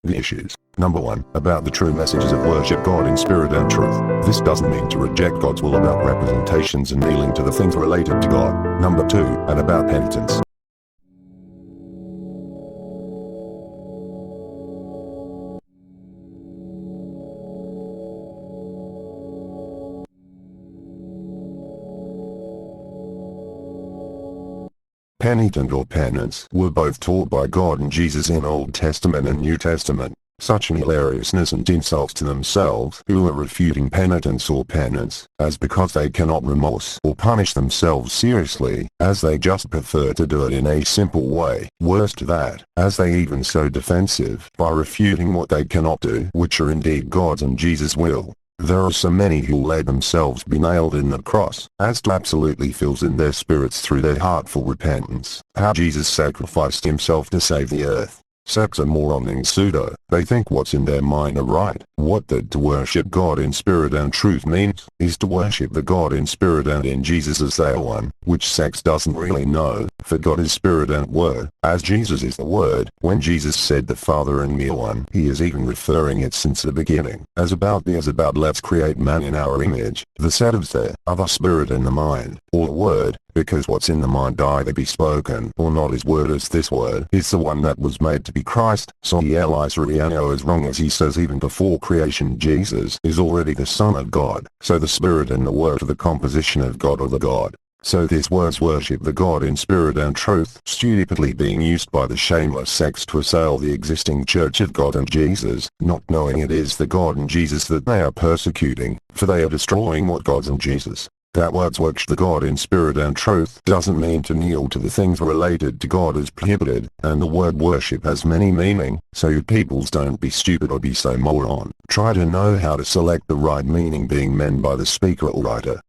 The issues. Number 1, about the true messages of worship God in spirit and truth. This doesn't mean to reject God's will about representations and kneeling to the things related to God. Number 2, and about penitence. Penitent or penance were both taught by God and Jesus in Old Testament and New Testament. Such an hilariousness and insults to themselves who are refuting penitence or penance, as because they cannot remorse or punish themselves seriously, as they just prefer to do it in a simple way. Worse to that, as they even so defensive by refuting what they cannot do, which are indeed God's and Jesus' will. There are so many who let themselves be nailed in the cross, as to absolutely fills in their spirits through their heartful repentance, how Jesus sacrificed himself to save the earth. Such a moron pseudo. They think what's in their mind are right. What that to worship God in spirit and truth means, is to worship the God in spirit and in Jesus as they are one, which sex doesn't really know, for God is spirit and word, as Jesus is the word. When Jesus said the Father and me are one, he is even referring it since the beginning, as about let's create man in our image. The set of the other spirit in the mind, or the word, because what's in the mind either be spoken or not is word, as this word is the one that was made to be Christ. So Elias as wrong as he says even before creation Jesus is already the Son of God. So the Spirit and the Word are the composition of God or the God. So this words worship the God in spirit and truth, stupidly being used by the shameless sects to assail the existing Church of God and Jesus, not knowing it is the God and Jesus that they are persecuting, for they are destroying what God's and Jesus. That words worship the God in spirit and truth doesn't mean to kneel to the things related to God as prohibited, and the word worship has many meaning, so you peoples don't be stupid or be so moron. Try to know how to select the right meaning being meant by the speaker or writer.